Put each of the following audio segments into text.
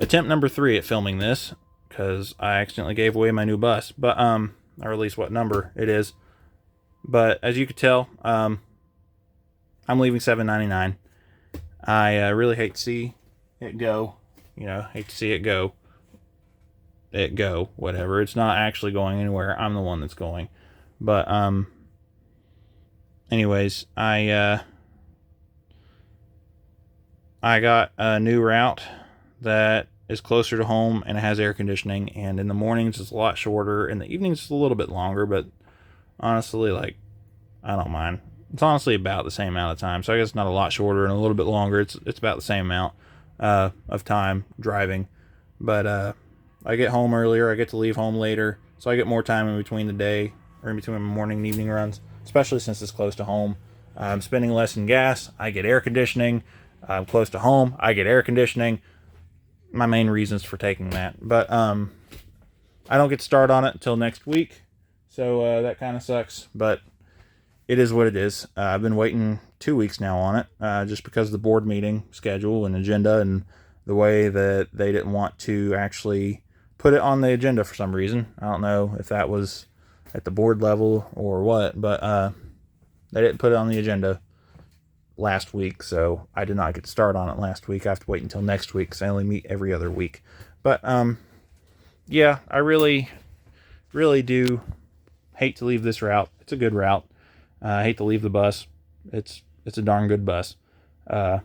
attempt number 3 at filming this, because I accidentally gave away my new bus. But, or at least what number it is. But as you could tell, I'm leaving 799. I really hate to see it go. Hate to see it go. Whatever. It's not actually going anywhere. I'm the one that's going. But, anyways, I got a new route that is closer to home and it has air conditioning, and in the mornings it's a lot shorter, in the evenings it's a little bit longer, but honestly, like, I don't mind. It's honestly about the same amount of time, so I guess it's not a lot shorter and a little bit longer. It's about the same amount of time driving, but I get home earlier, I get to leave home later, so I get more time in between the day, or in between my morning and evening runs, especially since it's close to home. I'm spending less in gas, I get air conditioning. I'm close to home, I get air conditioning. My main reasons for taking that. But I don't get to start on it until next week, so that kind of sucks, but it is what it is. I've been waiting 2 weeks now on it, just because of the board meeting schedule and agenda, and the way that they didn't want to actually put it on the agenda for some reason. I don't know if that was at the board level or what, but they didn't put it on the agenda last week, so I did not get to start on it last week. I have to wait until next week because I only meet every other week. But yeah, I really do hate to leave this route. It's a good route. I hate to leave the bus. It's a darn good bus. I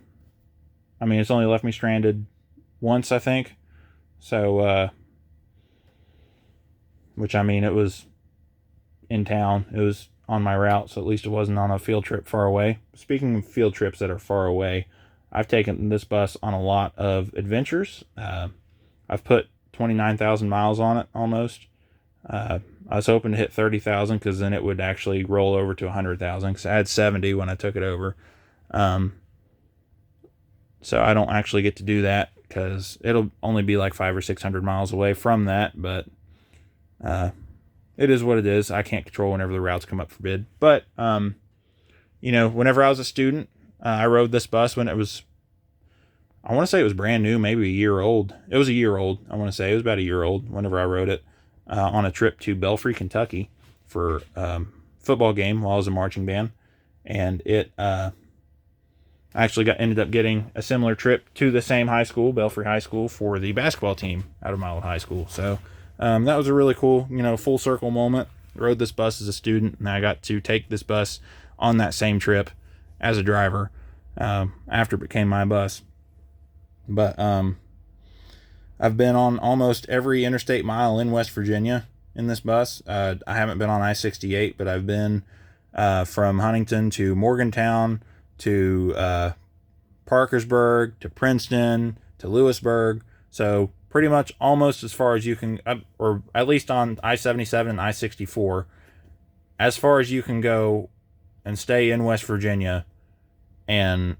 mean, it's only left me stranded once, I think. So which, I mean, it was in town. It was on my route, so at least it wasn't on a field trip far away. Speaking of field trips that are far away, I've taken this bus on a lot of adventures. I've put 29,000 miles on it almost. I was hoping to hit 30,000 because then it would actually roll over to 100,000, because I had 70 when I took it over. So I don't actually get to do that because it'll only be like 500 or 600 miles away from that, but it is what it is. I can't control whenever the routes come up for bid. But, whenever I was a student, I rode this bus when it was, I want to say it was brand new, maybe a year old. It was a year old, I want to say. It was about a year old whenever I rode it on a trip to Belfry, Kentucky for a football game while I was in marching band. And it I actually ended up getting a similar trip to the same high school, Belfry High School, for the basketball team out of my old high school. So that was a really cool, full circle moment. Rode this bus as a student, and I got to take this bus on that same trip as a driver after it became my bus. But I've been on almost every interstate mile in West Virginia in this bus. I haven't been on I-68, but I've been from Huntington to Morgantown to Parkersburg to Princeton to Lewisburg. So pretty much almost as far as you can, or at least on I-77 and I-64, as far as you can go and stay in West Virginia and,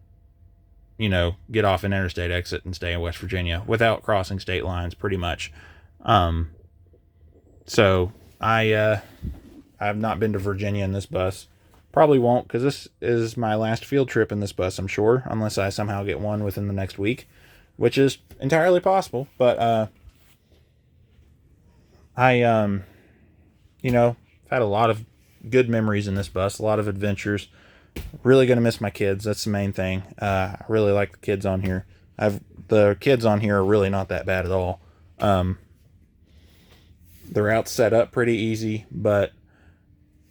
get off an interstate exit and stay in West Virginia without crossing state lines, pretty much. So I have not been to Virginia in this bus. Probably won't, because this is my last field trip in this bus, I'm sure, unless I somehow get one within the next week, which is entirely possible. But I had a lot of good memories in this bus, a lot of adventures. Really gonna miss my kids. That's the main thing. I really like the kids on here. The kids on here are really not that bad at all. The route's set up pretty easy, but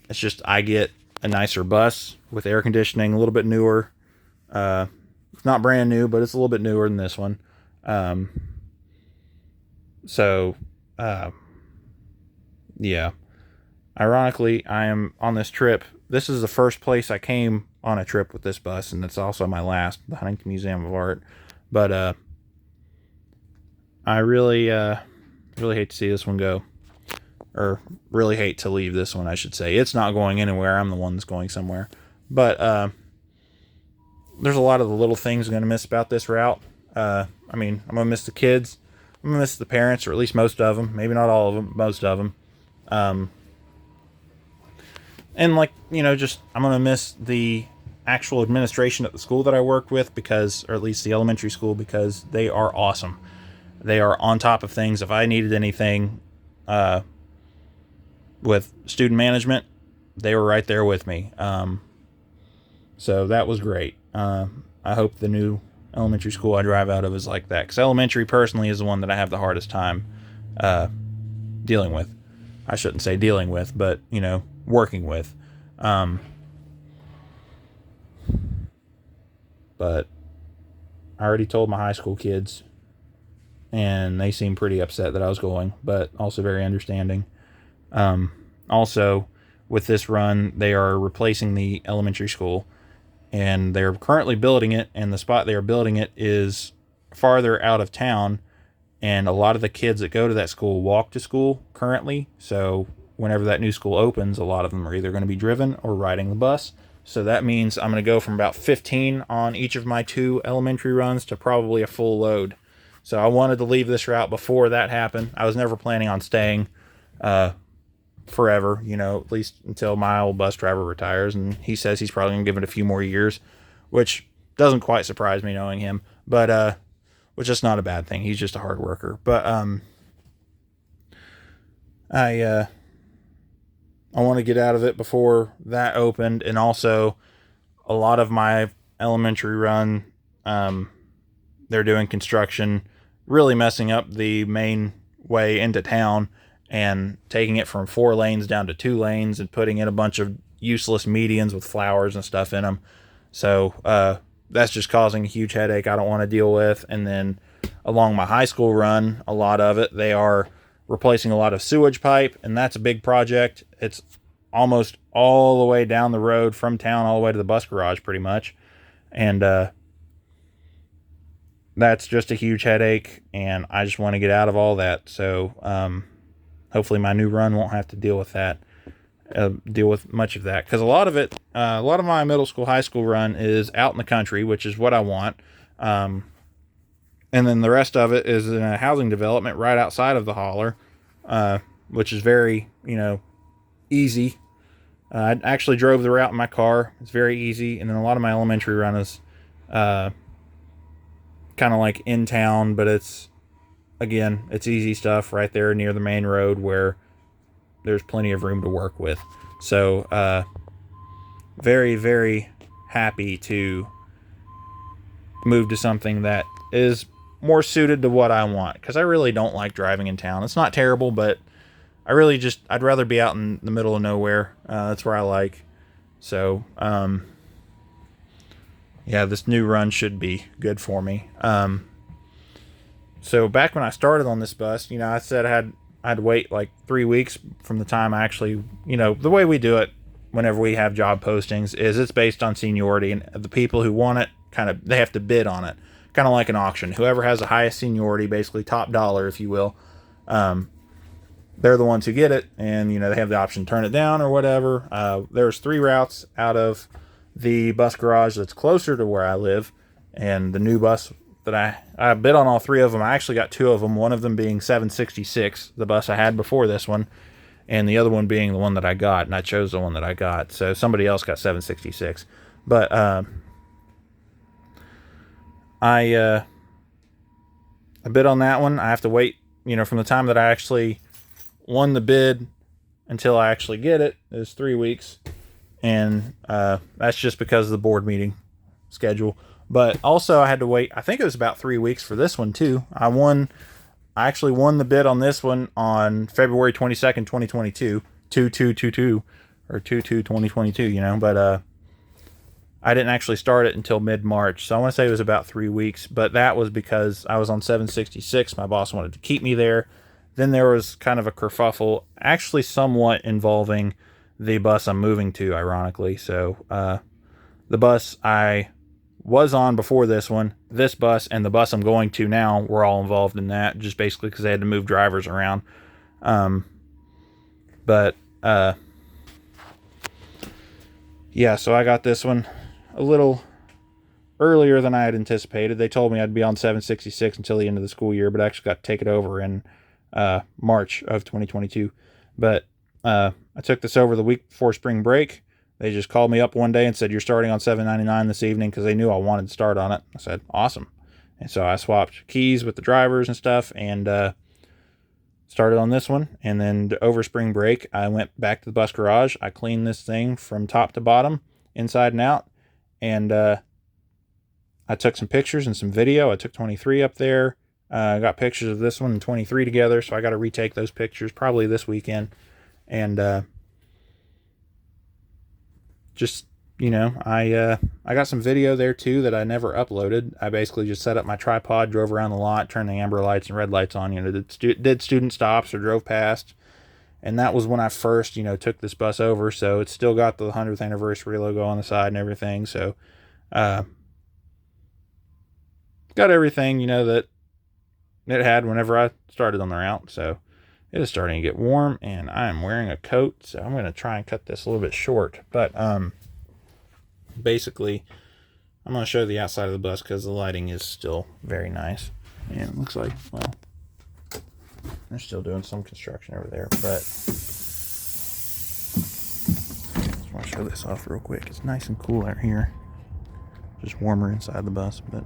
it's just I get a nicer bus with air conditioning, a little bit newer. It's not brand new, but it's a little bit newer than this one. Yeah. Ironically, I am on this trip. This is the first place I came on a trip with this bus, and it's also my last, the Huntington Museum of Art. But I really hate to see this one go. Or really hate to leave this one, I should say. It's not going anywhere. I'm the one that's going somewhere. But there's a lot of the little things I'm going to miss about this route. I'm going to miss the kids. I'm going to miss the parents, or at least most of them. Maybe not all of them, most of them. And just I'm going to miss the actual administration at the school that I worked with, or at least the elementary school, because they are awesome. They are on top of things. If I needed anything with student management, they were right there with me. So that was great. I hope the new elementary school I drive out of is like that, because elementary personally is the one that I have the hardest time dealing with. I shouldn't say dealing with, but working with. But I already told my high school kids, and they seemed pretty upset that I was going, but also very understanding. Also, with this run, they are replacing the elementary school, and they're currently building it, and the spot they are building it is farther out of town, and a lot of the kids that go to that school walk to school currently, so whenever that new school opens, a lot of them are either going to be driven or riding the bus. So that means I'm going to go from about 15 on each of my 2 elementary runs to probably a full load. So I wanted to leave this route before that happened. I was never planning on staying forever, at least until my old bus driver retires, and he says he's probably going to give it a few more years, which doesn't quite surprise me knowing him, but which is not a bad thing. He's just a hard worker. But I want to get out of it before that opened, and also a lot of my elementary run, they're doing construction, really messing up the main way into town and taking it from 4 lanes down to 2 lanes and putting in a bunch of useless medians with flowers and stuff in them. So that's just causing a huge headache I don't want to deal with. And then along my high school run, a lot of it, they are replacing a lot of sewage pipe, and that's a big project. It's almost all the way down the road from town all the way to the bus garage pretty much. And that's just a huge headache, and I just want to get out of all that. So hopefully my new run won't have to deal with that, deal with much of that, because a lot of my middle school, high school run is out in the country, which is what I want. And then the rest of it is in a housing development right outside of the holler, which is very, easy. I actually drove the route in my car. It's very easy. And then a lot of my elementary run is kind of like in town, but it's easy stuff right there near the main road where there's plenty of room to work with. So very, very happy to move to something that is more suited to what I want, because I really don't like driving in town. It's not terrible, but I'd rather be out in the middle of nowhere. That's where I like. So this new run should be good for me. So back when I started on this bus, I said I had to wait like 3 weeks from the time I actually, the way we do it whenever we have job postings is it's based on seniority, and the people who want it they have to bid on it, kind of like an auction. Whoever has the highest seniority, basically top dollar, if you will, they're the ones who get it, and they have the option to turn it down or whatever. There's 3 routes out of the bus garage that's closer to where I live, and the new bus that I bid on all 3 of them. I actually got 2 of them, one of them being 766, the bus I had before this one, and the other one being the one that I got, and I chose the one that I got. So somebody else got 766. But I bid on that one. I have to wait, from the time that I actually won the bid until I actually get it is 3 weeks. And that's just because of the board meeting schedule. But also I had to wait, I think it was about 3 weeks for this one too. I actually won the bid on this one on February 22nd, 2022, 2222 or 22/2022, but I didn't actually start it until mid-March. So I want to say it was about 3 weeks, but that was because I was on 766. My boss wanted to keep me there. Then there was kind of a kerfuffle, actually somewhat involving the bus I'm moving to, ironically. So the bus I was on before this one, this bus, and the bus I'm going to now were all involved in that, just basically because they had to move drivers around. So I got this one a little earlier than I had anticipated. They told me I'd be on 766 until the end of the school year, but I actually got to take it over in March of 2022. But I took this over the week before spring break. They just called me up one day and said, "You're starting on $7.99 this evening," because they knew I wanted to start on it. I said, "Awesome." And so I swapped keys with the drivers and stuff, and started on this one. And then over spring break, I went back to the bus garage. I cleaned this thing from top to bottom, inside and out. And I took some pictures and some video. I took 23 up there. I got pictures of this one and 23 together, so I got to retake those pictures probably this weekend. And just, you know, I got some video there too that I never uploaded. I basically just set up my tripod, drove around the lot, turned the amber lights and red lights on, you know, did student stops or drove past. And that was when I first, you know, took this bus over. So it's still got the 100th anniversary logo on the side and everything. So got everything, you know, that it had whenever I started on the route. So it is starting to get warm, and I am wearing a coat, so I'm going to try and cut this a little bit short. But basically, I'm going to show the outside of the bus because the lighting is still very nice. And it looks like, well, they're still doing some construction over there. But just want to show this off real quick. It's nice and cool out here. Just warmer inside the bus, but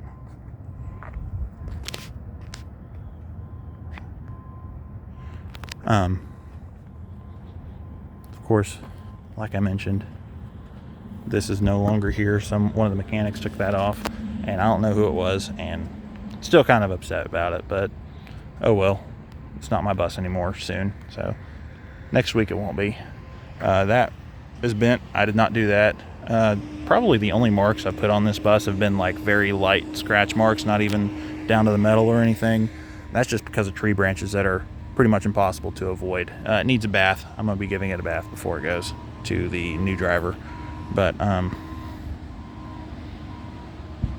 of course, like I mentioned, this is no longer here. One of the mechanics took that off, and I don't know who it was, and still kind of upset about it, but oh well, it's not my bus anymore soon, so next week it won't be. That is bent. I did not do that. Probably the only marks I put on this bus have been like very light scratch marks, not even down to the metal or anything. That's just because of tree branches that are pretty much impossible to avoid. It needs a bath. I'm going to be giving it a bath before it goes to the new driver. But,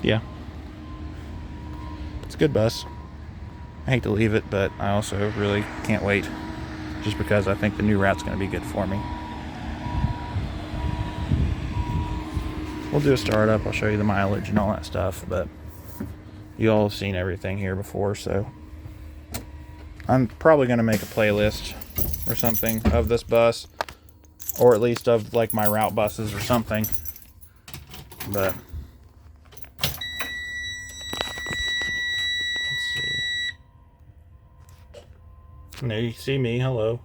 yeah. It's a good bus. I hate to leave it, but I also really can't wait, just because I think the new route's going to be good for me. We'll do a startup. I'll show you the mileage and all that stuff, but you all have seen everything here before, so I'm probably going to make a playlist or something of this bus, or at least of like my route buses or something. But let's see. Now you see me. Hello.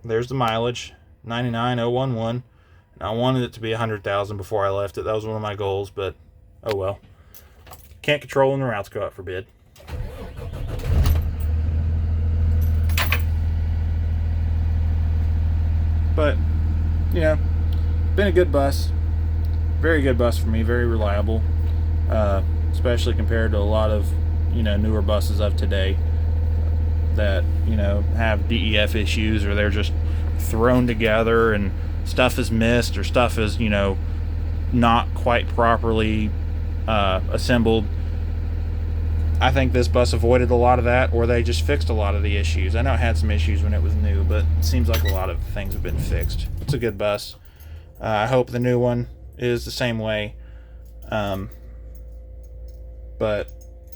There's the mileage, 99,011. And I wanted it to be 100,000 before I left it. That was one of my goals, but oh well. Can't control when the routes go out, forbid. But, you know, been a good bus. Very good bus for me. Very reliable. Especially compared to a lot of, you know, newer buses of today that, you know, have DEF issues, or they're just thrown together and stuff is missed, or stuff is, you know, not quite properly assembled. I think this bus avoided a lot of that, or they just fixed a lot of the issues. I know it had some issues when it was new, but it seems like a lot of things have been fixed. It's a good bus. I hope the new one is the same way. But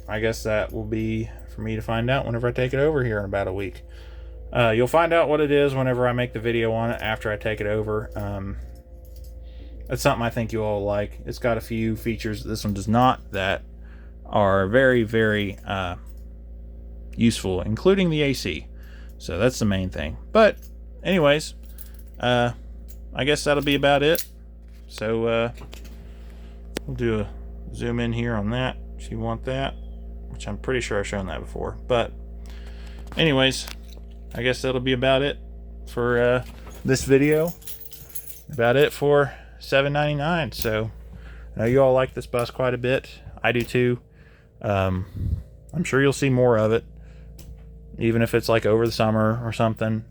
I guess that will be for me to find out whenever I take it over here in about a week. You'll find out what it is whenever I make the video on it after I take it over. That's something I think you all like. It's got a few features that this one does not, that are very, very useful, including the AC. So that's the main thing. But anyways, I guess that'll be about it. So we'll do a zoom in here on that if you want that, which I'm pretty sure I've shown that before. But anyways, I guess that'll be about it for this video. About it for $7.99. So I know you all like this bus quite a bit. I do too. I'm sure you'll see more of it, even if it's like over the summer or something.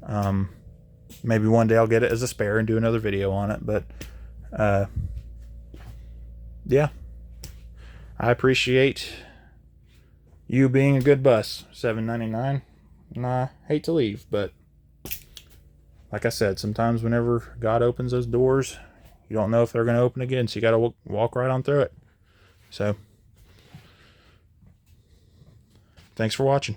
Maybe one day I'll get it as a spare and do another video on it. But yeah, I appreciate you being a good bus. $7.99. And I hate to leave, but like I said, sometimes whenever God opens those doors, you don't know if they're going to open again, so you got to walk right on through it. So thanks for watching.